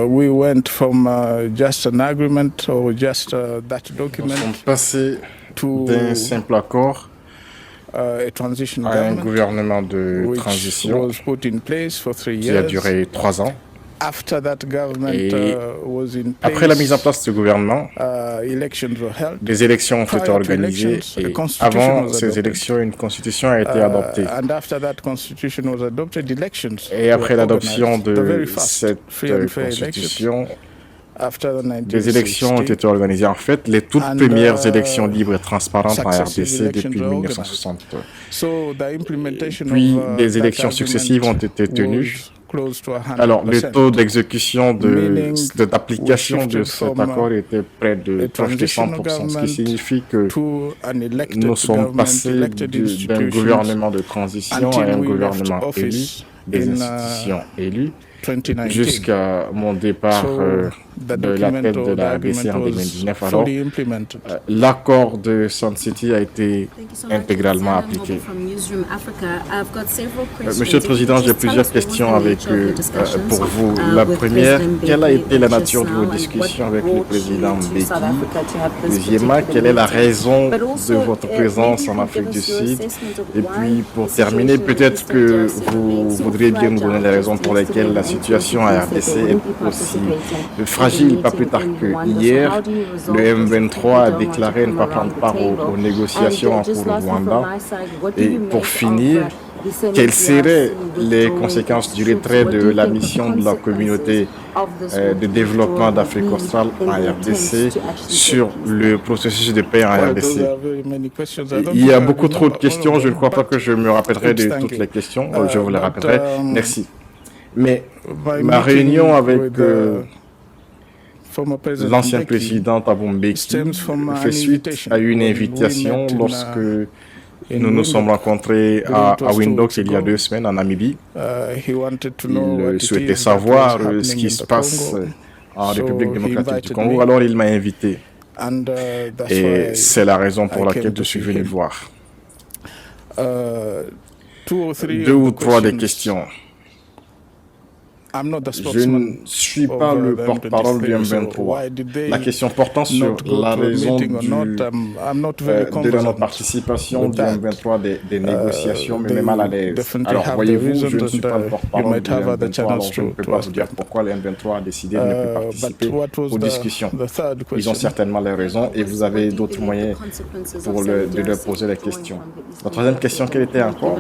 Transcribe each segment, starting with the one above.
We went from just an agreement or just that Nous document sommes passés to d'un simple accord a transition à un government, gouvernement de which transition was put in place for 3 qui a years. duré 3 ans. After that government Et was in après la mise en place, place de ce gouvernement, elections were held. des élections ont été Prior to organisées elections, a et constitution avant was ces adopted. élections, une constitution a été adoptée. And after that constitution was adopted, elections Et après were l'adoption organized. The very de first cette free and fair elections constitution, after the des élections ont 1960. été organisées. En fait, les toutes And, premières élections libres et transparentes en successive RDC elections depuis were 1960. So the implementation Puis, of, des that élections agreement successives ont été tenues. was close to 100%. Alors, le taux d'exécution Meaning d'application we de shifted cet from, accord était près de a proche de 100%, transitional ce qui signifie que to an elected nous sommes government, passés elected d'un institutions gouvernement de transition à until un we gouvernement left élu, office des in institutions élues, 2019. jusqu'à mon départ So the de la document tête de or the la RDC agreement en was 2019. Alors, fully implemented. l'accord de Sun City a été intégralement appliqué. Monsieur le Président, j'ai plusieurs questions pour vous. La première, quelle a été la nature de vos discussions avec le président Mbeki? Deuxièmement, quelle est la raison de votre présence en Afrique du Sud? Et puis, pour terminer, peut-être que vous voudriez bien nous donner les raisons pour lesquelles la situation à RDC est aussi fragile. Pas plus tard que hier, le M23 a déclaré ne pas prendre part aux négociations en cours au Rwanda. Et pour finir, quelles seraient les conséquences du retrait de la mission de la communauté de développement d'Afrique australe en RDC sur le processus de paix en RDC? Il y a beaucoup trop de questions, je ne crois pas que je me rappellerai de toutes les questions, je vous les rappellerai. Merci. Mais ma réunion avec l'ancien président Thabo Mbeki fait suite à une invitation lorsque nous nous sommes rencontrés à Windhoek il y a 2 semaines en Namibie. Il souhaitait savoir ce qui se passe en République démocratique du Congo, alors il m'a invité. Et c'est la raison pour laquelle je suis venu le voir. 2 ou 3 des questions. Je ne suis pas le porte-parole du M23. La question portant sur la raison de la non-participation du M23 des négociations me met mal à l'aise. Alors, voyez-vous, je ne suis pas le porte-parole du M23, alors je ne peux pas vous dire pourquoi le M23 a décidé de ne plus participer aux discussions. Ils ont certainement les raisons et vous avez d'autres moyens de leur poser la question. La troisième question, quelle était encore?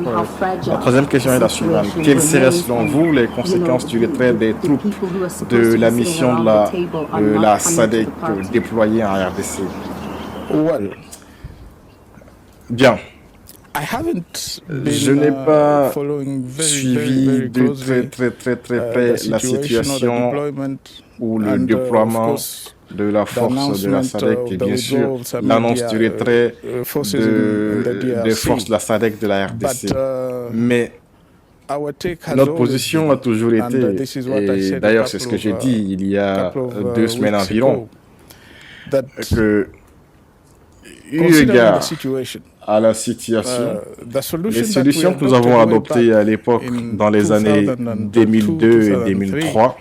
La troisième question est la suivante. Quelles seraient, selon vous, les conséquences du retrait des troupes de la mission de la SADC déployée en RDC? Bien. Je n'ai pas suivi de très près la situation ou le déploiement de la force de la SADC et bien sûr l'annonce du retrait des forces de la SADC de la RDC. Mais notre position a toujours été, et d'ailleurs c'est ce que j'ai dit il y a 2 semaines environ, que eu égard à la situation, les solutions que nous avons adoptées à l'époque dans les années 2002 et 2003,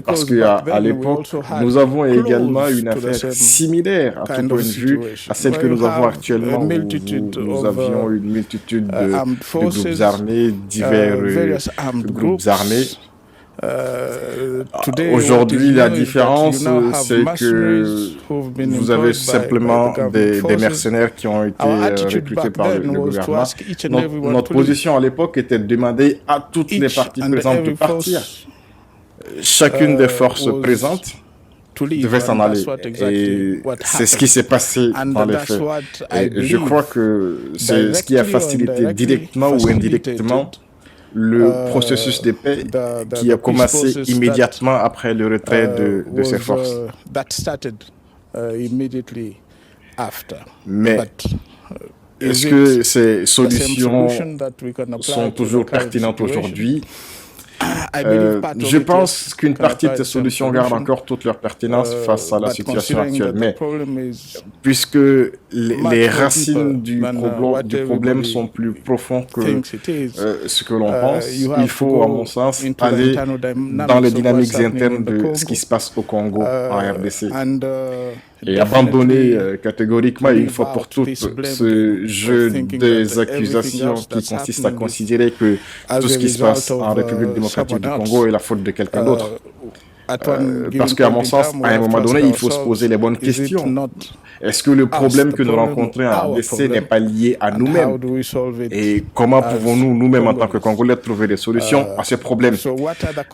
parce qu'à l'époque, nous avons également une affaire similaire à tout point de vue à celle que nous avons actuellement, où nous avions une multitude de groupes armés, divers groupes armés. Aujourd'hui, la différence, c'est que vous avez simplement des mercenaires qui ont été recrutés par le gouvernement. Notre position à l'époque était de demander à toutes les parties présentes de partir. Chacune des forces présentes devait s'en aller. Et c'est ce qui s'est passé dans les faits. Et je crois que c'est ce qui a facilité directement ou indirectement le processus de paix qui a commencé immédiatement après le retrait de ces forces. Mais est-ce que ces solutions sont toujours pertinentes aujourd'hui? Je pense qu'une partie de ces solutions garde encore toute leur pertinence face à la situation actuelle. Mais puisque les racines du problème sont plus profonds que ce que l'on pense, il faut, à mon sens, aller dans les dynamiques internes de ce qui se passe au Congo, en RDC. Et abandonner catégoriquement une fois pour toutes ce jeu des accusations qui consiste à considérer que tout ce qui se passe en République démocratique du Congo est la faute de quelqu'un d'autre. Parce qu'à mon sens, à un moment donné, il faut se poser les bonnes questions. Est-ce que le problème que nous rencontrons en RDC n'est pas lié à nous-mêmes? Et comment pouvons-nous, nous-mêmes, en tant que Congolais, trouver des solutions à ces problèmes?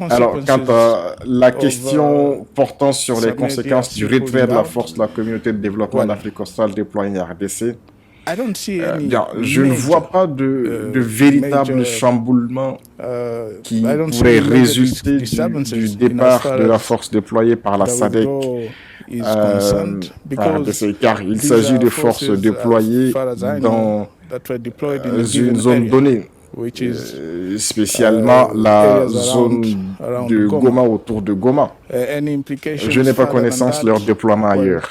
Alors, quant à la question portant sur les conséquences du retrait de la force de la communauté de développement d'Afrique australe déployée en RDC, je ne vois pas de véritable chamboulement qui pourrait résulter du départ de la force déployée par la SADC. Car il s'agit de forces déployées dans une zone donnée, spécialement la zone de Goma, autour de Goma. Je n'ai pas connaissance de leur déploiement ailleurs.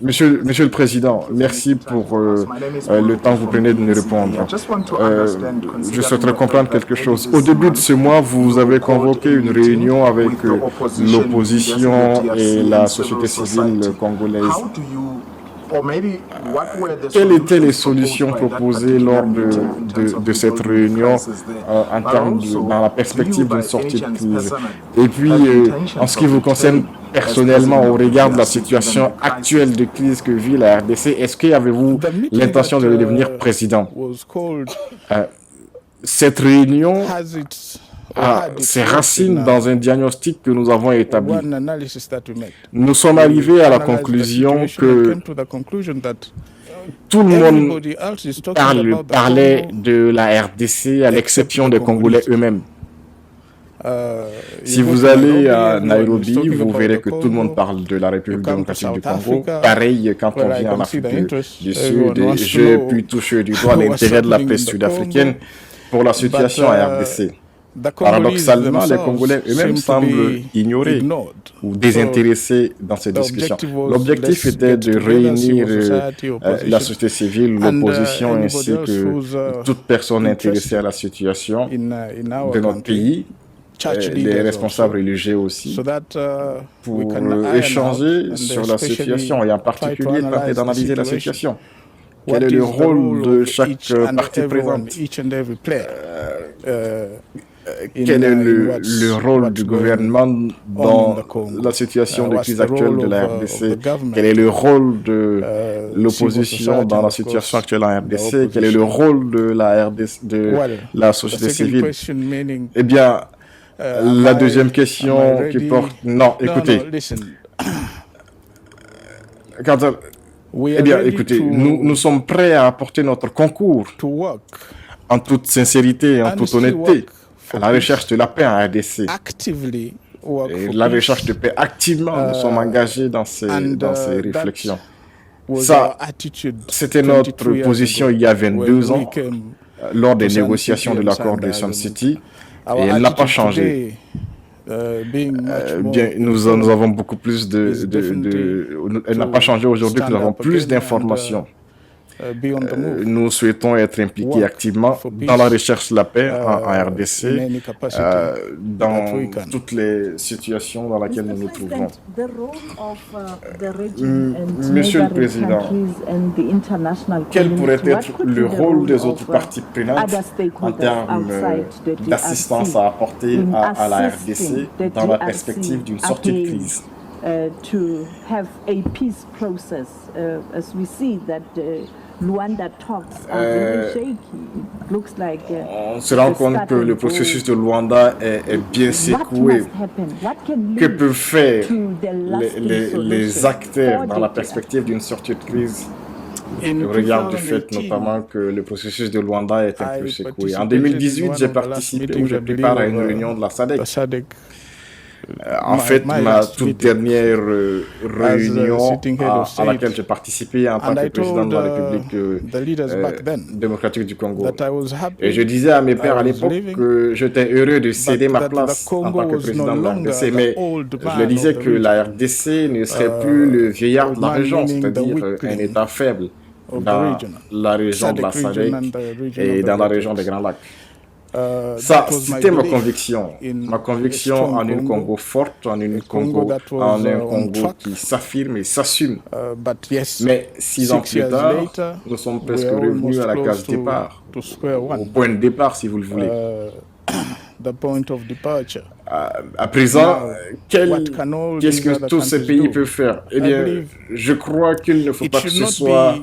Monsieur le Président, merci pour le temps que vous prenez de nous répondre. Je souhaiterais comprendre quelque chose. Au début de ce mois, vous avez convoqué une réunion avec l'opposition et la société civile congolaise. Quelles étaient les solutions proposées lors de cette réunion en termes dans la perspective d'une sortie de crise? Et puis, en ce qui vous concerne personnellement, au regard de la situation actuelle de crise que vit la RDC, est-ce qu'avez-vous l'intention de devenir président? Cette réunion a ses racines dans un diagnostic que nous avons établi. Nous sommes arrivés à la conclusion que tout le monde parlait de la RDC à l'exception des Congolais eux-mêmes. Si vous allez à Nairobi, vous verrez que tout le monde parle de la République démocratique du Congo. Pareil, quand on vient en Afrique du Sud, j'ai pu toucher du doigt l'intérêt de la presse sud-africaine pour la situation à RDC. Paradoxalement, les Congolais eux-mêmes semblent ignorer ou désintéressés dans ces discussions. L'objectif était de réunir la société civile, l'opposition ainsi que toute personne intéressée à la situation de notre pays, les responsables religieux aussi, pour échanger sur la situation et en particulier tenter d'analyser la situation. Quel est le rôle de chaque partie présente? Quel est le rôle du gouvernement dans la situation de crise actuelle de la RDC? Quel est le rôle de l'opposition dans la situation actuelle en RDC? Quel est le rôle de la RDC, de la société civile? Eh bien, la deuxième question qui porte... Non, écoutez. Eh bien, écoutez, nous sommes prêts à apporter notre concours en toute sincérité et en toute honnêteté à la recherche de la paix en RDC. Et la recherche de paix, activement, nous sommes engagés dans ces réflexions. Ça, c'était notre position il y a 22 ans, lors des négociations de l'accord de Sun City, et elle n'a pas changé. Bien, nous avons beaucoup plus elle n'a pas changé aujourd'hui, nous avons plus d'informations. Nous souhaitons être impliqués activement dans la recherche de la paix en RDC, dans toutes les situations dans lesquelles nous nous trouvons. Monsieur le Président, quel pourrait être le rôle des autres parties prenantes en termes d'assistance à apporter à la RDC dans la perspective d'une sortie de crise? To have a peace process, as we see that Luanda talks are very shaky. It looks like on se rend compte que le processus de Luanda est bien secoué. Que peuvent faire les acteurs dans la perspective d'une sortie de crise au regard du fait notamment que le processus de Luanda est un peu secoué? En 2018, j'ai participé ou j'ai pris part à une réunion de la SADC. En fait, ma toute dernière réunion à laquelle j'ai participé en tant que président de la République démocratique du Congo. Et je disais à mes pairs à l'époque que j'étais heureux de céder ma place en tant que président de la RDC, mais je leur disais que la RDC ne serait plus le vieillard de la région, c'est-à-dire un État faible dans la région de la SADC et dans la région des Grands Lacs. Ça, c'était ma conviction en une Congo forte, en un Congo qui s'affirme et s'assume. Mais 6 ans plus tard, nous sommes presque revenus à la case départ, au point de départ, si vous le voulez. À présent, qu'est-ce que tous ces pays peuvent faire? Eh bien, je crois qu'il ne faut pas que ce soit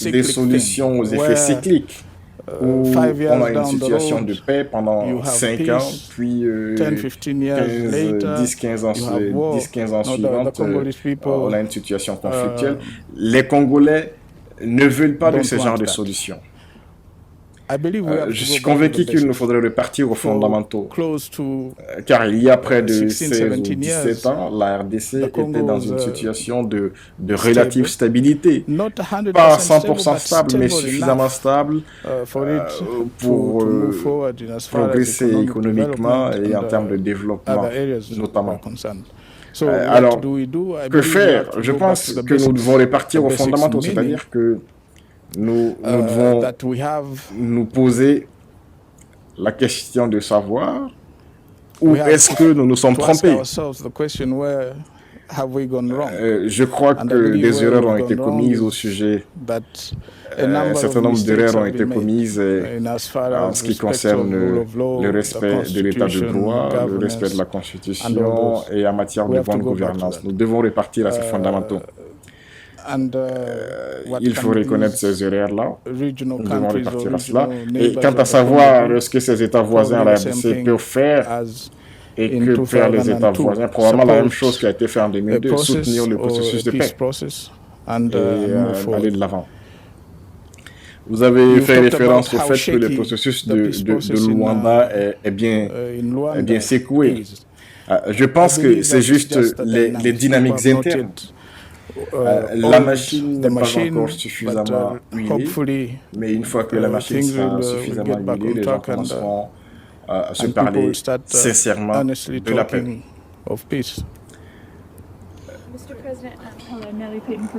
des solutions aux effets cycliques, où on a une situation de paix pendant 5 ans, puis 10-15 ans suivantes, on a une situation conflictuelle. Les Congolais ne veulent pas de ce genre de solution. Je suis convaincu qu'il nous faudrait repartir aux fondamentaux, car il y a près de 16 ou 17 ans, la RDC était dans une situation de relative stabilité. Pas à 100% stable, mais suffisamment stable pour progresser économiquement et en termes de développement, notamment. Alors, que faire? Je pense que nous devons repartir aux fondamentaux, c'est-à-dire que nous devons nous poser la question de savoir où est-ce que nous nous sommes trompés. Je crois que des erreurs ont été commises au sujet. Un certain nombre d'erreurs ont été commises en ce qui concerne le respect de l'état de droit, le respect de la Constitution et en matière de bonne gouvernance. Nous devons repartir à ces fondamentaux. Il faut reconnaître ces erreurs-là. Nous devons repartir à cela. Et quant à savoir ce que ces États voisins à la RDC peuvent faire et que peuvent faire les États voisins, probablement la même chose qui a été fait en 2002, soutenir le processus de paix et aller de l'avant. Vous avez fait référence au fait que le processus de Luanda est bien secoué. Je pense que c'est juste les dynamiques internes. La machine n'est pas encore suffisamment huilée, mais une fois que la machine sera suffisamment huilée, les gens commenceront à se parler sincèrement de la paix.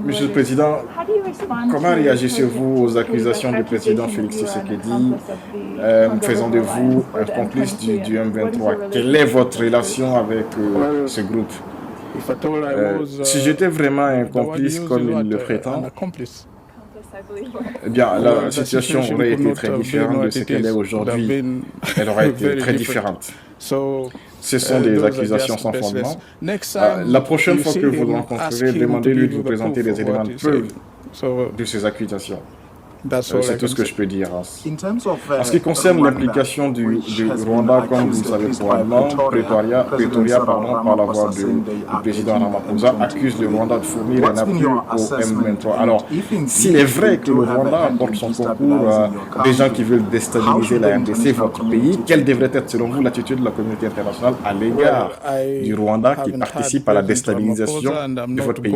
Monsieur le Président, comment réagissez-vous aux accusations du président Félix Tshisekedi faisant de vous un complice du M23? Quelle est votre relation avec ce groupe? Si j'étais vraiment un complice comme il le prétend, eh bien, la situation aurait été très différente de ce qu'elle est aujourd'hui. Elle aurait été très différente. Ce sont des accusations sans fondement. La prochaine fois que vous le rencontrerez, demandez-lui de vous présenter des éléments de preuve de ces accusations. C'est tout ce que je peux dire. En ce qui concerne l'implication du Rwanda, comme vous le savez probablement, Pretoria, par la voix du président Ramaphosa, accuse le Rwanda de fournir un appui au M23. Alors, s'il est vrai que le Rwanda apporte son concours à des gens qui veulent déstabiliser la RDC, votre pays, quelle devrait être selon vous l'attitude de la communauté internationale à l'égard du Rwanda qui participe à la déstabilisation de votre pays?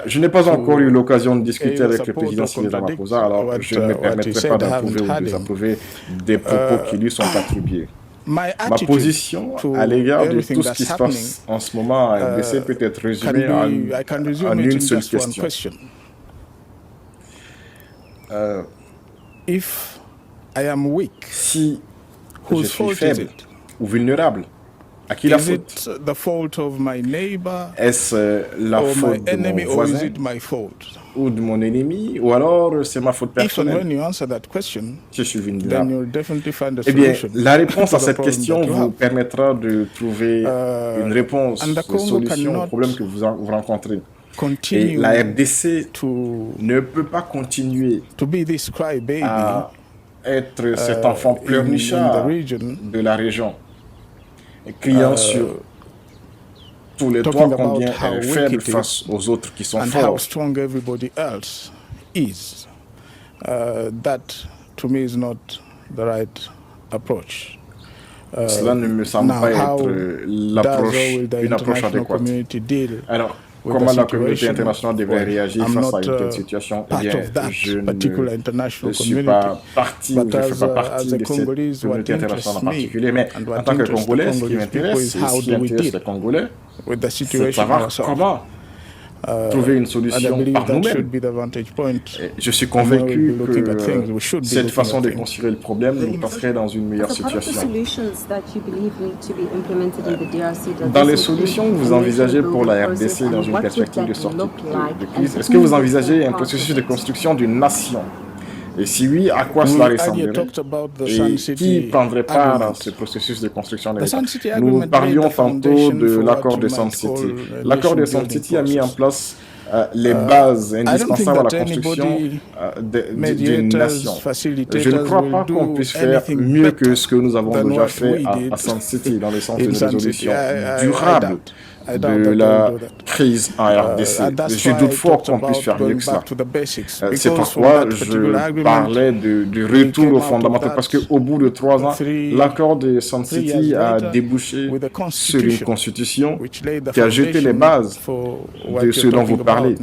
Je n'ai pas encore eu l'occasion de discuter avec le président Cyril Ramaphosa, alors je ne me permettrai pas d'approuver ou de désapprouver des propos qui lui sont attribués. Ma position à l'égard de tout ce qui se passe en ce moment à RDC peut être résumée en une seule question. Si je suis faible ou vulnérable, à qui la faute? Est-ce la faute de mon voisin ou de mon ennemi, ou alors c'est ma faute personnelle? Je suis vulnérable. Eh bien, la réponse à cette question vous permettra de trouver une réponse, une solution au problème que vous rencontrez. Et la RDC ne peut pas continuer à être cet enfant pleurnichard de la région, criant sur tous les toits combien elle est faible face aux autres qui sont forts. That, to me, is not the right approach. Cela ne me semble pas être une approche adéquate. Alors, comment la communauté internationale devrait réagir face à une telle situation? Eh bien, je ne suis pas partie, ou je ne fais pas partie de cette communauté internationale en particulier, mais en tant que Congolais, ce qui m'intéresse, et ce qui intéresse les Congolais, c'est de savoir comment trouver une solution par nous-mêmes. Je suis convaincu que cette façon de considérer le problème nous placerait dans une meilleure situation. Dans les solutions que vous envisagez pour la RDC dans une perspective de sortie de crise, est-ce que vous envisagez un processus de construction d'une nation? Et si oui, à quoi cela ressemblerait? Et qui prendrait part dans ce processus de construction de l'État? Nous parlions tantôt de l'accord de Sun City. L'accord de Sun City a mis en place les bases indispensables à la construction d'une nation. Je ne crois pas qu'on puisse faire mieux que ce que nous avons déjà fait à Sun City dans le sens d'une résolution durable de la crise en RDC. Je doute fort qu'on puisse faire mieux que cela. C'est pourquoi je parlais du retour aux fondamentaux, parce qu'au bout de 3 ans, l'accord de Sun City a débouché sur une constitution qui a jeté les bases de ce dont vous parlez,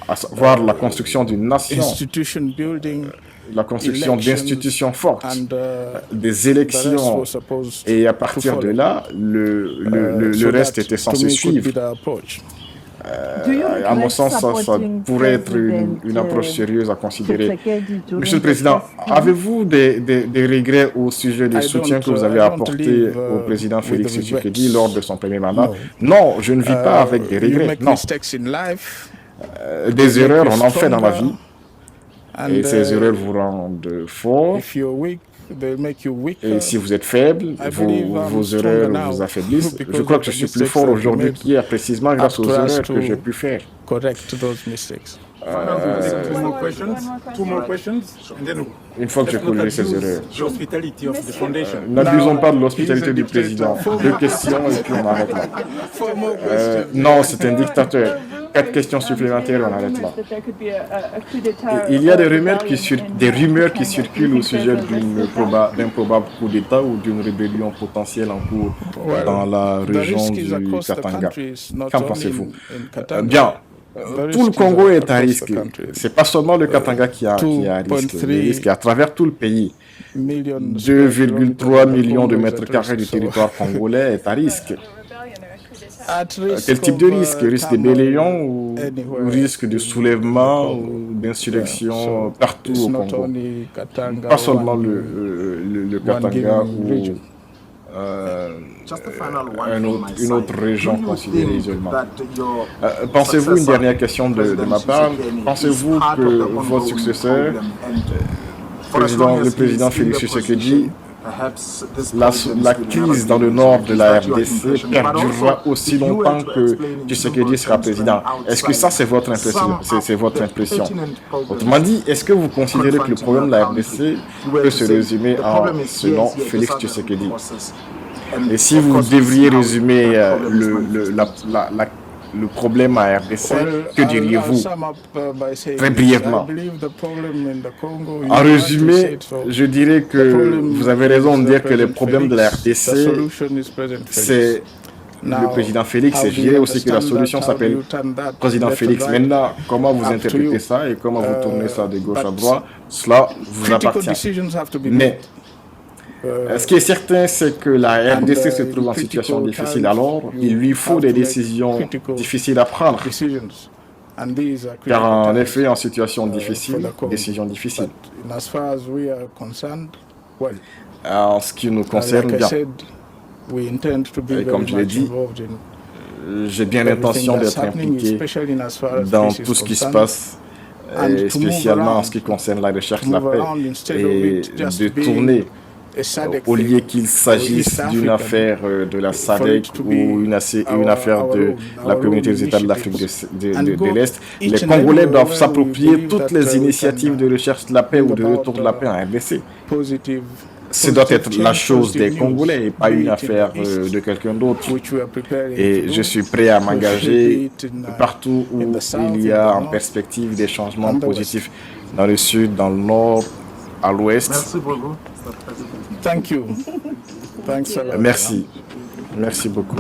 à savoir la construction d'une nation, la construction d'institutions fortes, des élections, et à partir de là, le reste était censé suivre. À mon sens, ça pourrait être une approche sérieuse à considérer. Monsieur le Président, avez-vous des regrets au sujet du soutien que vous avez apporté au président Félix Tshisekedi lors de son premier mandat? Non, je ne vis pas avec des regrets, non. Des erreurs, on en fait dans la vie. Et ces erreurs vous rendent fort. Et si vous êtes faible, vos erreurs vous affaiblissent. Je crois que je suis plus fort aujourd'hui qu'hier, précisément grâce aux erreurs que j'ai pu faire. Une fois que j'ai corrigé ces erreurs. N'abusons pas de l'hospitalité du président. 2 questions et puis on arrête là. Non, c'est un dictateur. 4 questions supplémentaires, on arrête là. Il y a des rumeurs qui circulent au sujet d'un probable coup d'État ou d'une rébellion potentielle en cours dans la région du Katanga. Qu'en pensez-vous? Bien. Tout le Congo est à risque. Ce n'est pas seulement le Katanga qui est à risque. Le risque est à travers tout le pays. 2,3 millions de mètres carrés du territoire congolais est à risque. Quel type de risque? Risque de bébélion ou risque de soulèvement ou d'insurrection partout au Congo? Pas seulement le Katanga ou une autre région considérée isolement. Pensez-vous, une dernière question de ma part, pensez-vous que votre successeur, le président Félix Tshisekedi, la crise dans le nord de la RDC perdurera aussi longtemps que Tshisekedi sera président? Est-ce que ça, c'est votre impression? Autrement dit, est-ce que vous considérez que le problème de la RDC peut se résumer en ce nom, Félix Tshisekedi? Et si vous devriez résumer le problème à RDC, que diriez-vous? Très brièvement. En résumé, je dirais que vous avez raison de dire que le problème de la RDC, c'est le président Félix, et je dirais aussi que la solution s'appelle président Félix. Maintenant, comment vous interprétez ça et comment vous tournez ça de gauche à droite, cela vous appartient. Mais ce qui est certain, c'est que la RDC se trouve en situation difficile. Alors, il lui faut des décisions difficiles à prendre. Car en effet, en situation difficile, décision difficile. En ce qui nous concerne, bien. Et comme je l'ai dit, j'ai bien l'intention d'être impliqué dans tout ce qui se passe, et spécialement en ce qui concerne la recherche de la paix, et de tourner, au lieu qu'il s'agisse d'une affaire de la SADC ou une affaire de la communauté des États de l'Afrique de l'Est, les Congolais doivent s'approprier toutes les initiatives de recherche de la paix ou de retour de la paix en RDC. Ce doit être la chose des Congolais et pas une affaire de quelqu'un d'autre. Et je suis prêt à m'engager partout où il y a en perspective des changements positifs, dans le sud, dans le nord, à l'ouest. Merci beaucoup, Mr. President. Thank you. Thanks a lot. Merci. Merci beaucoup.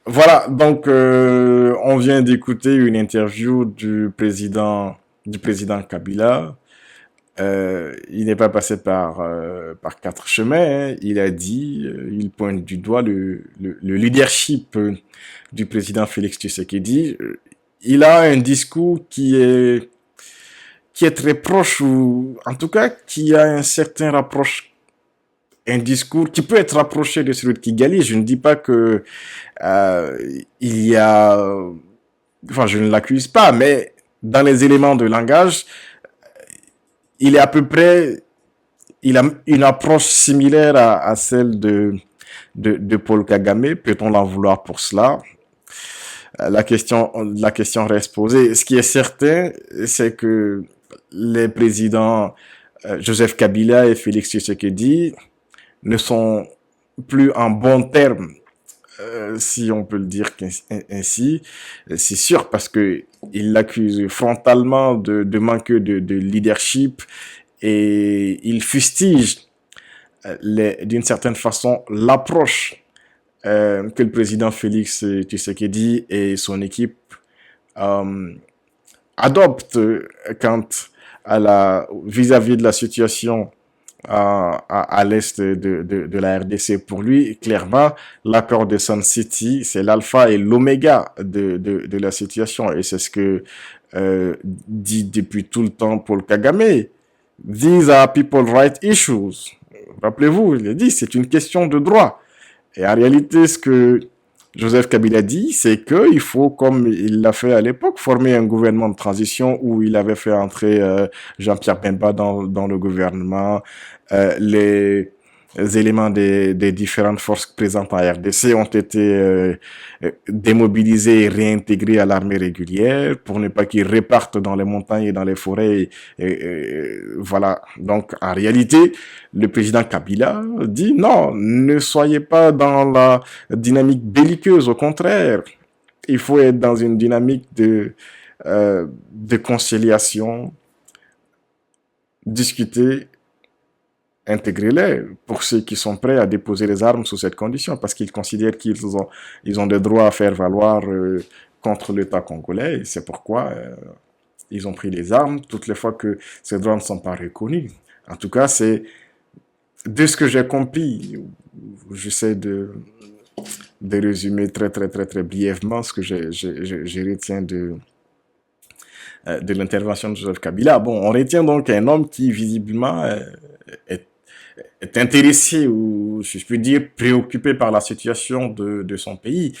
Voilà, donc on vient d'écouter une interview du président Kabila. Il n'est pas passé par 4 chemins, hein. Il a dit, il pointe du doigt le leadership du président Félix Tshisekedi. Il a un discours qui est très proche, ou en tout cas qui a un certain rapproche, un discours qui peut être rapproché de celui de Kigali. Je ne dis pas que il y a, enfin je ne l'accuse pas, mais dans les éléments de langage, il est à peu près, il a une approche similaire à celle de Paul Kagame. Peut-on l'en vouloir pour cela? La question reste posée. Ce qui est certain, c'est que les présidents Joseph Kabila et Félix Tshisekedi ne sont plus en bons termes, si on peut le dire ainsi. C'est sûr, parce que il l'accuse frontalement de manque de leadership, et il fustige d'une certaine façon l'approche que le président Félix Tshisekedi et son équipe adoptent vis-à-vis de la situation à l'est de la RDC. Pour lui, clairement, l'accord de Sun City, c'est l'alpha et l'oméga de la situation, et c'est ce que dit depuis tout le temps Paul Kagame. These are people right issues. Rappelez-vous, il a dit, c'est une question de droit. Et en réalité, ce que Joseph Kabila dit, c'est qu'il faut, comme il l'a fait à l'époque, former un gouvernement de transition où il avait fait entrer Jean-Pierre Bemba dans le gouvernement. Les éléments des différentes forces présentes en RDC ont été démobilisés et réintégrés à l'armée régulière pour ne pas qu'ils repartent dans les montagnes et dans les forêts. Voilà. Donc, en réalité, le président Kabila dit non, ne soyez pas dans la dynamique belliqueuse. Au contraire, il faut être dans une dynamique de conciliation, discuter, intégrer-les pour ceux qui sont prêts à déposer les armes sous cette condition, parce qu'ils considèrent qu'ils ont des droits à faire valoir contre l'État congolais, et c'est pourquoi ils ont pris les armes toutes les fois que ces droits ne sont pas reconnus. En tout cas, c'est de ce que j'ai compris. J'essaie de résumer très brièvement ce que je retiens de l'intervention de Joseph Kabila. Bon, on retient donc un homme qui visiblement est intéressé, ou si je puis dire préoccupé par la situation de son pays,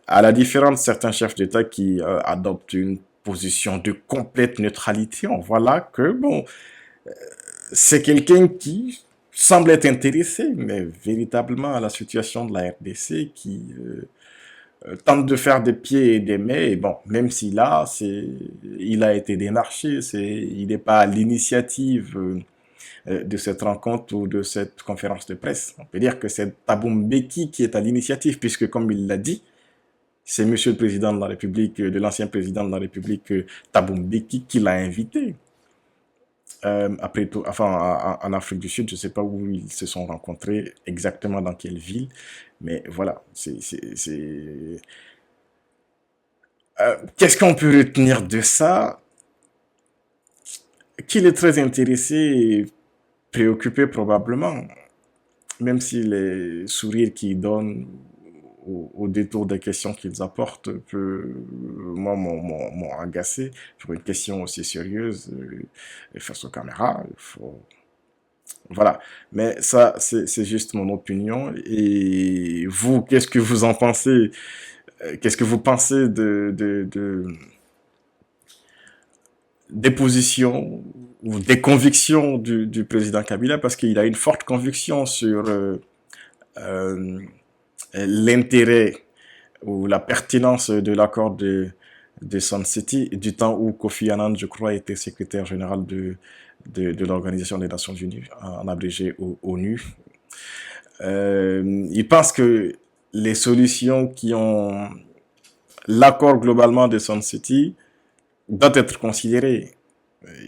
à la différence de certains chefs d'État qui adoptent une position de complète neutralité. On voit là que bon, c'est quelqu'un qui semble être intéressé, mais véritablement à la situation de la RDC, qui tente de faire des pieds et des mains. Et bon, même s'il il a été démarché, il n'est pas à l'initiative de cette rencontre ou de cette conférence de presse. On peut dire que c'est Thabo Mbeki qui est à l'initiative, puisque comme il l'a dit, c'est Monsieur le Président de la République, de l'ancien Président de la République, Thabo Mbeki, qui l'a invité. Après tout, enfin, en Afrique du Sud, je ne sais pas où ils se sont rencontrés, exactement dans quelle ville, mais voilà, qu'est-ce qu'on peut retenir de ça? Qu'il est très intéressé et préoccupé probablement, même si les sourires qu'ils donnent au détour des questions qu'ils apportent moi, m'ont agacé. Pour une question aussi sérieuse, face aux caméras, il faut... Voilà. Mais ça, c'est juste mon opinion. Et vous, qu'est-ce que vous en pensez? Qu'est-ce que vous pensez des positions ou des convictions du président Kabila? Parce qu'il a une forte conviction sur l'intérêt ou la pertinence de l'accord de Sun City, du temps où Kofi Annan, je crois, était secrétaire général de l'Organisation des Nations Unies, en abrégé ONU. Il pense que les solutions qui ont l'accord globalement de Sun City doit être considéré.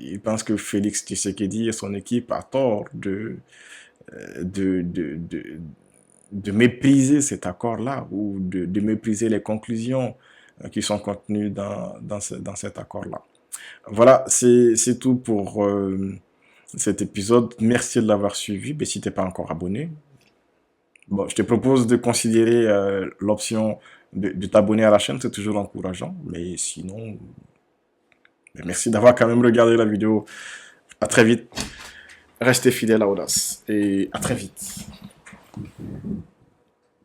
Il pense que Félix Tshisekedi et son équipe a tort de mépriser cet accord-là ou de mépriser les conclusions qui sont contenues dans cet accord-là. Voilà, c'est tout pour cet épisode. Merci de l'avoir suivi. Mais si tu n'es pas encore abonné, bon, je te propose de considérer l'option de t'abonner à la chaîne, c'est toujours encourageant. Mais sinon, merci d'avoir quand même regardé la vidéo. À très vite. Restez fidèles à Audace et à très vite.